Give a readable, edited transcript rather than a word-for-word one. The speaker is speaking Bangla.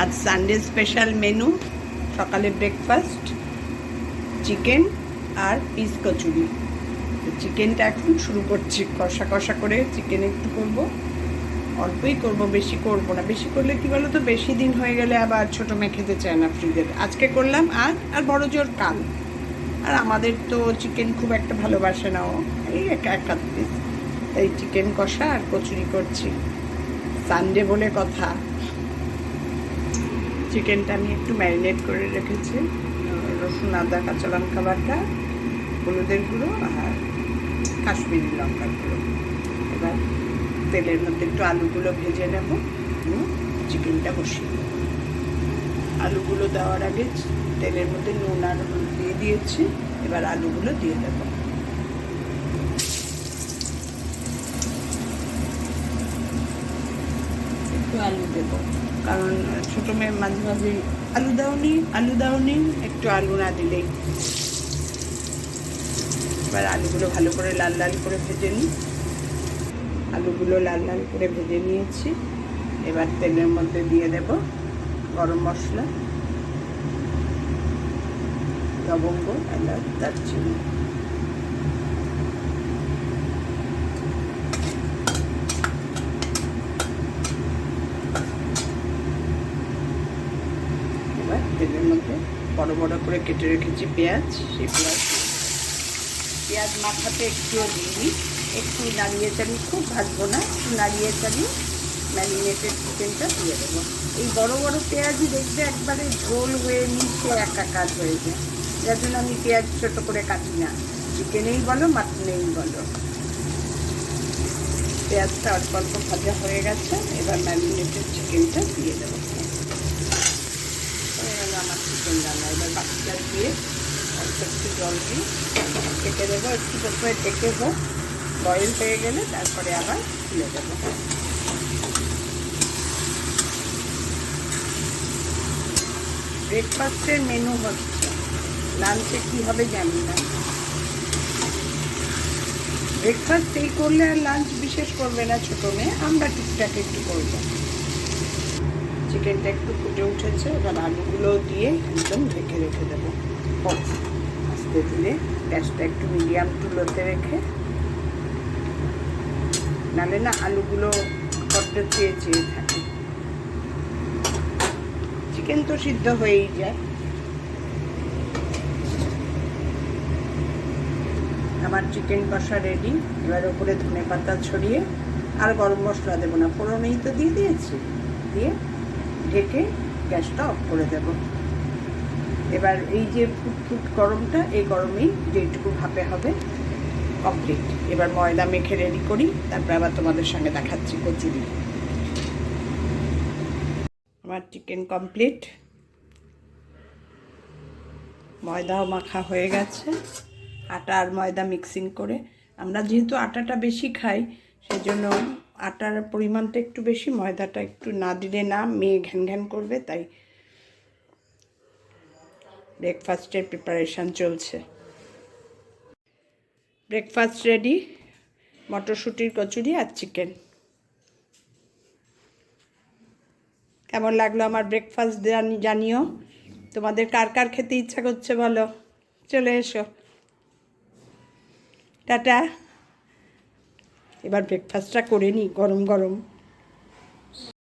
আজ সানডে স্পেশাল মেনু, সকালে ব্রেকফাস্ট চিকেন আর পিস কচুরি। চিকেনটা এখন শুরু করছি, কষা কষা করে চিকেন একটু করব, অল্পই করব, বেশি করব না। বেশি করলে কি বলো তো, বেশি দিন হয়ে গেলে আবার ছোটো মেয়ে খেতে চায় না ফ্রিজের। আজকে করলাম আজ, আর বড় জোর কাল। আর আমাদের তো চিকেন খুব একটা ভালোবাসে না ও, এই এক আধ পিস। তাই চিকেন কষা আর কচুরি করছি, সানডে বলে কথা। চিকেনটা আমি একটু ম্যারিনেট করে রেখেছি, রসুন আদা কাঁচা লঙ্কা বাটা, হলুদের গুঁড়ো আর কাশ্মীরি লঙ্কার গুঁড়ো। এবার তেলের মধ্যে একটু আলুগুলো ভেজে নেব, চিকেনটা বসিয়ে নেব। আলুগুলো দেওয়ার আগে তেলের মধ্যে নুন আর হলুদ দিয়ে দিয়েছি, এবার আলুগুলো দিয়ে দেবো। একটু আলু দেবো, কারণ ছোটো মেয়ে মাঝে মাঝে আলু দাওনি, একটু আলু না দিলেই। এবার আলুগুলো ভালো করে লাল লাল করে ভেজে নিই। আলুগুলো লাল লাল করে ভেজে নিয়েছি। এবার তেলের মধ্যে দিয়ে দেব গরম মশলা, লবঙ্গ, এলাচ, দারচিনি। এবার তেলের মধ্যে বড় বড় করে কেটে রেখেছি পেঁয়াজ, সেই পেঁয়াজ মাখাতে একটুও দিইনি। একটু নাড়িয়ে চালিয়ে, খুব ভাজবো না, একটু নাড়িয়ে চালিয়ে ম্যারিনেটেড চিকেনটা দিয়ে দেবো। এই বড় বড় পেঁয়াজই দেখবে একবারে ঝোল হয়ে মিশে একাকার হয়ে যায়, যার জন্য আমি পেঁয়াজ ছোটো করে কাটি না, চিকেনেই বলো মাটনেই বলো। পেঁয়াজটা অল্প অল্প ভাজা হয়ে গেছে, এবার ম্যারিনেটেড চিকেনটা দিয়ে দেবো। হয়ে গেল আমার চিকেন রান্না। এবার বাকিটা দিয়ে অল্প একটু জল দিয়ে কেটে দেবো, একটু প্রথমে ঢেকে হোক, বয়েল হয়ে গেলে তারপরে আবার তুলে দেবো। ব্রেকফাস্টের মেনু হচ্ছে, লাঞ্চে কী হবে জানি না। ব্রেকফাস্ট এই করলে আর লাঞ্চ বিশেষ করবে না ছোটো মেয়ে, আমরা টুকটাক একটু করব। চিকেনটা একটু ফুটে উঠেছে, এবার আলুগুলো দিয়ে একদম ঢেকে রেখে দেবো। আস্তে ধীরে গ্যাসটা একটু মিডিয়াম টু লোতে রেখে, নাহলে না আলুগুলো বড্ড চেয়ে চেয়ে থাকে। চিকেন তো সিদ্ধ হয়েই যায়। আমার চিকেন কষা রেডি। এবার ওপরে ধনে পাতা ছড়িয়ে, আর গরম মশলা দেবো না, ফোড়নেই তো দিয়ে দিয়েছি, দিয়ে ঢেকে গ্যাসটা অফ করে দেব। এবার এই যে ফুটফুট গরমটা, এই গরমেই যেটুকু ভাপে হবে কমপ্লিট। এবার ময়দা মেখে রেডি করি, তারপর আবার তোমাদের সঙ্গে দেখাচ্ছি কচুরি। আমার চিকেন কমপ্লিট, ময়দাও মাখা হয়ে গেছে। আটা আর ময়দা মিক্সিং করে, আমরা যেহেতু আটাটা বেশি খাই সেই জন্য আটার পরিমাণটা একটু বেশি, ময়দাটা একটু না দিলে না, মেয়ে ঘ্যান ঘ্যান করবে। তাই ব্রেকফাস্টের প্রিপারেশান চলছে। ব্রেকফাস্ট রেডি, মটরশুঁটির কচুরি আর চিকেন। কেমন লাগলো আমার ব্রেকফাস্ট জানিও। তোমাদের কার কার খেতে ইচ্ছা করছে বলো, চলে এসো। টাটা। এবার ব্রেকফাস্টটা করে নিই গরম গরম।